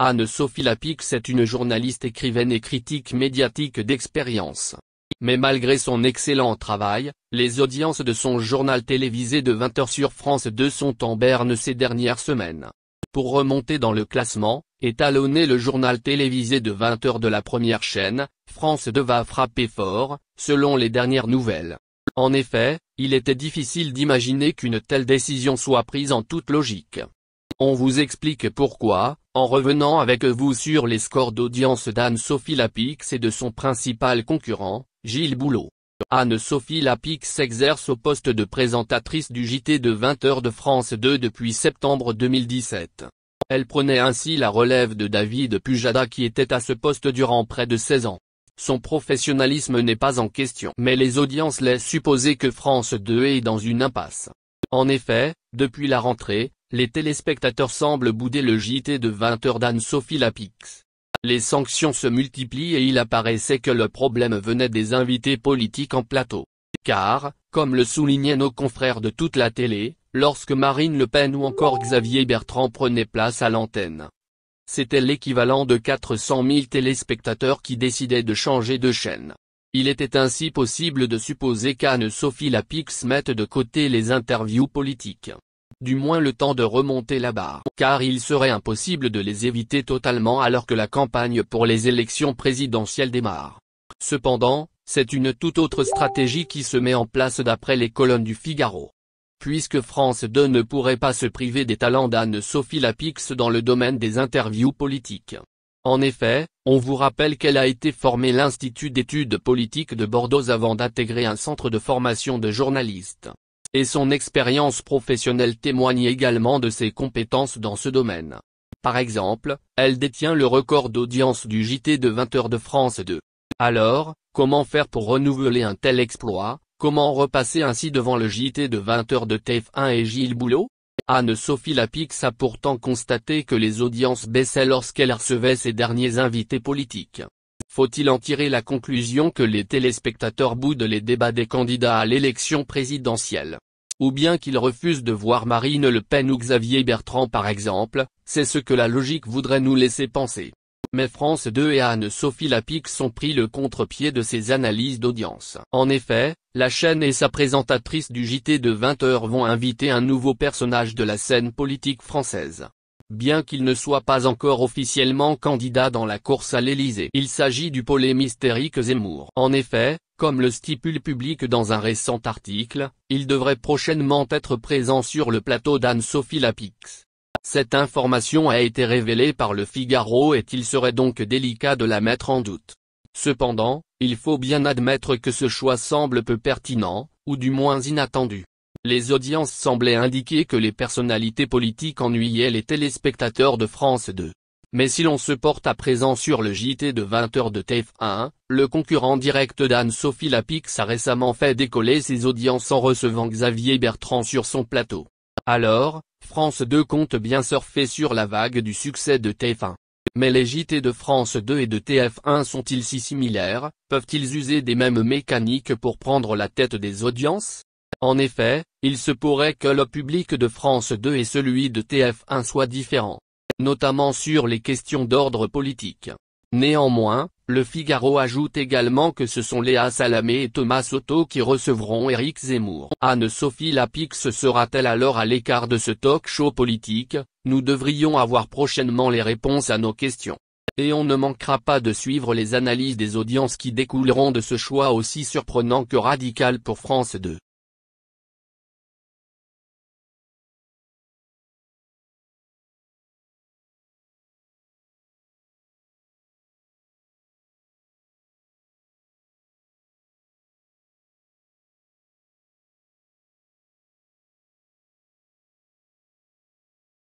Anne-Sophie Lapix est une journaliste, écrivaine et critique médiatique d'expérience. Mais malgré son excellent travail, les audiences de son journal télévisé de 20h sur France 2 sont en berne ces dernières semaines. Pour remonter dans le classement, étalonner le journal télévisé de 20h de la première chaîne, France 2 va frapper fort, selon les dernières nouvelles. En effet, il était difficile d'imaginer qu'une telle décision soit prise en toute logique. On vous explique pourquoi, en revenant avec vous sur les scores d'audience d'Anne-Sophie Lapix et de son principal concurrent, Gilles Boulot. Anne-Sophie Lapix exerce au poste de présentatrice du JT de 20h de France 2 depuis septembre 2017. Elle prenait ainsi la relève de David Pujada qui était à ce poste durant près de 16 ans. Son professionnalisme n'est pas en question, mais les audiences laissent supposer que France 2 est dans une impasse. En effet, depuis la rentrée, les téléspectateurs semblent bouder le JT de 20h d'Anne-Sophie Lapix. Les sanctions se multiplient et il apparaissait que le problème venait des invités politiques en plateau. Car, comme le soulignaient nos confrères de toute la télé, lorsque Marine Le Pen ou encore Xavier Bertrand prenaient place à l'antenne, c'était l'équivalent de 400 000 téléspectateurs qui décidaient de changer de chaîne. Il était ainsi possible de supposer qu'Anne-Sophie Lapix mette de côté les interviews politiques. Du moins le temps de remonter la barre, car il serait impossible de les éviter totalement alors que la campagne pour les élections présidentielles démarre. Cependant, c'est une toute autre stratégie qui se met en place d'après les colonnes du Figaro. Puisque France 2 ne pourrait pas se priver des talents d'Anne-Sophie Lapix dans le domaine des interviews politiques. En effet, on vous rappelle qu'elle a été formée à l'Institut d'études politiques de Bordeaux avant d'intégrer un centre de formation de journalistes. Et son expérience professionnelle témoigne également de ses compétences dans ce domaine. Par exemple, elle détient le record d'audience du JT de 20h de France 2. Alors, comment faire pour renouveler un tel exploit? Comment repasser ainsi devant le JT de 20h de TF1 et Gilles Boulot? Anne-Sophie Lapix a pourtant constaté que les audiences baissaient lorsqu'elle recevait ses derniers invités politiques. Faut-il en tirer la conclusion que les téléspectateurs boudent les débats des candidats à l'élection présidentielle? Ou bien qu'ils refusent de voir Marine Le Pen ou Xavier Bertrand par exemple, c'est ce que la logique voudrait nous laisser penser. Mais France 2 et Anne-Sophie Lapix ont pris le contre-pied de ces analyses d'audience. En effet, la chaîne et sa présentatrice du JT de 20h vont inviter un nouveau personnage de la scène politique française. Bien qu'il ne soit pas encore officiellement candidat dans la course à l'Élysée, il s'agit du polémiste Éric Zemmour. En effet, comme le stipule Public dans un récent article, il devrait prochainement être présent sur le plateau d'Anne-Sophie Lapix. Cette information a été révélée par le Figaro et il serait donc délicat de la mettre en doute. Cependant, il faut bien admettre que ce choix semble peu pertinent, ou du moins inattendu. Les audiences semblaient indiquer que les personnalités politiques ennuyaient les téléspectateurs de France 2. Mais si l'on se porte à présent sur le JT de 20h de TF1, le concurrent direct d'Anne-Sophie Lapix a récemment fait décoller ses audiences en recevant Xavier Bertrand sur son plateau. Alors, France 2 compte bien surfer sur la vague du succès de TF1. Mais les JT de France 2 et de TF1 sont-ils si similaires? Peuvent-ils user des mêmes mécaniques pour prendre la tête des audiences? En effet, il se pourrait que le public de France 2 et celui de TF1 soient différents, notamment sur les questions d'ordre politique. Néanmoins, le Figaro ajoute également que ce sont Léa Salamé et Thomas Soto qui recevront Éric Zemmour. Anne-Sophie Lapix sera-t-elle alors à l'écart de ce talk-show politique? Nous devrions avoir prochainement les réponses à nos questions. Et on ne manquera pas de suivre les analyses des audiences qui découleront de ce choix aussi surprenant que radical pour France 2.